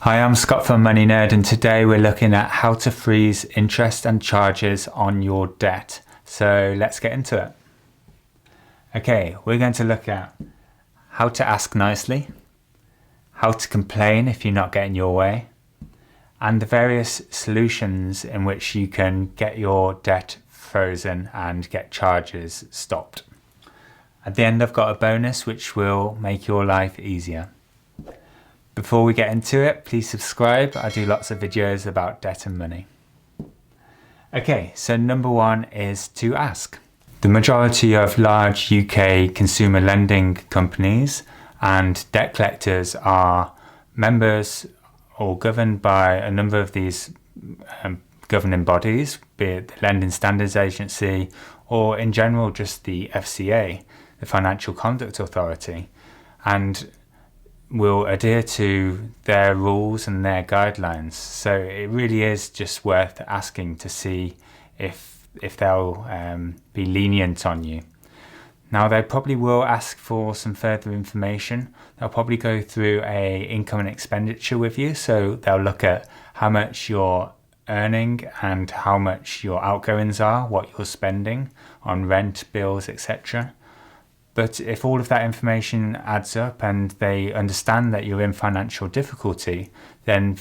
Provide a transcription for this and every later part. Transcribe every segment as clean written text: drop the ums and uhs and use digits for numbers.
Hi, I'm Scott from MoneyNerd, and today we're looking at how to freeze interest and charges on your debt. So let's get into it. Okay, we're going to look at how to ask nicely, how to complain if you're not getting your way, and the various solutions in which you can get your debt frozen and get charges stopped. At the end, I've got a bonus which will make your life easier. Before we get into it, please subscribe. I do lots of videos about debt and money. Okay, so number one is to ask. The majority of large UK consumer lending companies and debt collectors are members or governed by a number of these governing bodies, be it the Lending Standards Agency or in general just the FCA, the Financial Conduct Authority, and will adhere to their rules and their guidelines. So it really is just worth asking to see if they'll be lenient on you. Now, they probably will ask for some further information. They'll probably go through a income and expenditure with you. So they'll look at how much you're earning and how much your outgoings are, what you're spending on rent, bills, etc. But if all of that information adds up and they understand that you're in financial difficulty, then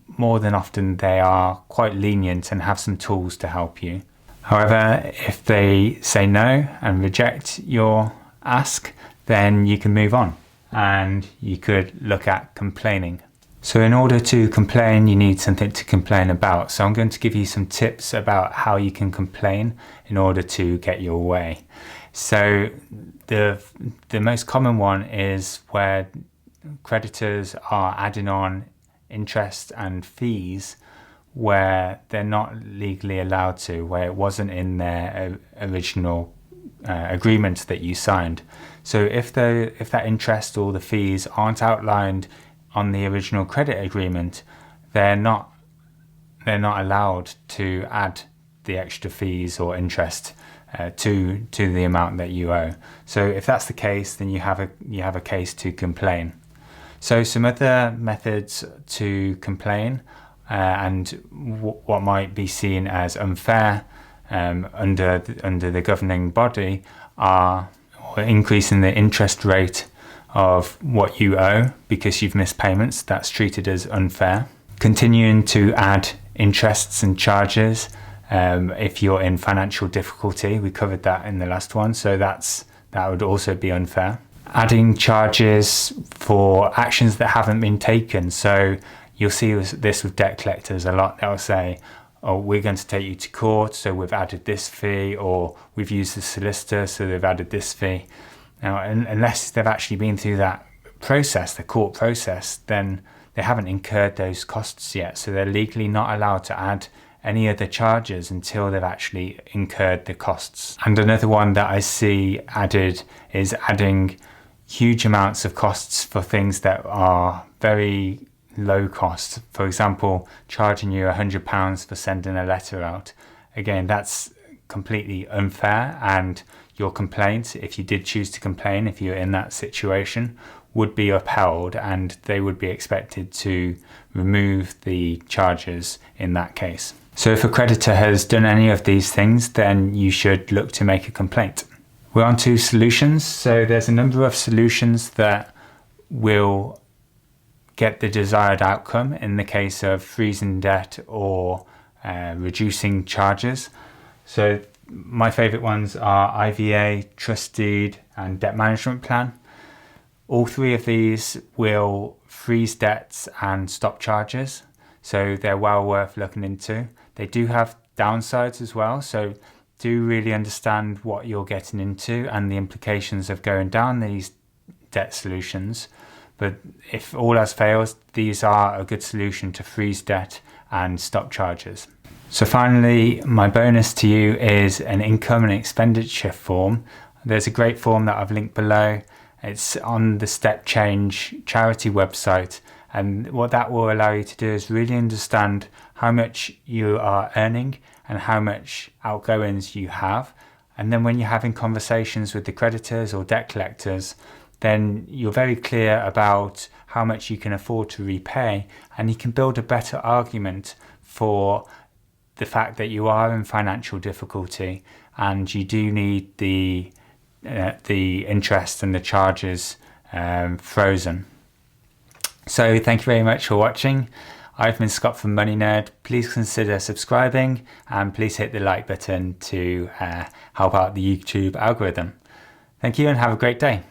more than often they are quite lenient and have some tools to help you. However, if they say no and reject your ask, then you can move on and you could look at complaining. So in order to complain, you need something to complain about. So I'm going to give you some tips about how you can complain in order to get your way. So the most common one is where creditors are adding on interest and fees where they're not legally allowed to, where it wasn't in their original agreement that you signed. So if that interest or the fees aren't outlined on the original credit agreement, they're not allowed to add the extra fees or interest to the amount that you owe. So if that's the case, then you have a case to complain. So some other methods to complain and what might be seen as unfair under the governing body are increasing the interest rate of what you owe because you've missed payments. That's treated as unfair. Continuing to add interests and charges if you're in financial difficulty. We covered that in the last one, so that would also be unfair. Adding charges for actions that haven't been taken. So you'll see this with debt collectors a lot. They'll say, oh, we're going to take you to court, so we've added this fee, or we've used the solicitor, so they've added this fee. Now, unless they've actually been through that process, the court process, then they haven't incurred those costs yet. So they're legally not allowed to add any other charges until they've actually incurred the costs. And another one that I see added is adding huge amounts of costs for things that are very low cost. For example, charging you £100 for sending a letter out. Again, that's completely unfair, and your complaint, if you did choose to complain, if you're in that situation, would be upheld and they would be expected to remove the charges in that case. So if a creditor has done any of these things, then you should look to make a complaint. We're on to solutions. So there's a number of solutions that will get the desired outcome in the case of freezing debt or reducing charges. So my favorite ones are IVA, trust deed, and debt management plan. All three of these will freeze debts and stop charges. So they're well worth looking into. They do have downsides as well. So do really understand what you're getting into and the implications of going down these debt solutions. But if all else fails, these are a good solution to freeze debt and stop charges. So finally, my bonus to you is an income and expenditure form. There's a great form that I've linked below. It's on the Step Change charity website. And what that will allow you to do is really understand how much you are earning and how much outgoings you have. And then when you're having conversations with the creditors or debt collectors, then you're very clear about how much you can afford to repay, and you can build a better argument for the fact that you are in financial difficulty and you do need the interest and the charges frozen. So thank you very much for watching. I've been Scott from MoneyNerd. Please consider subscribing and please hit the like button to help out the YouTube algorithm. Thank you and have a great day.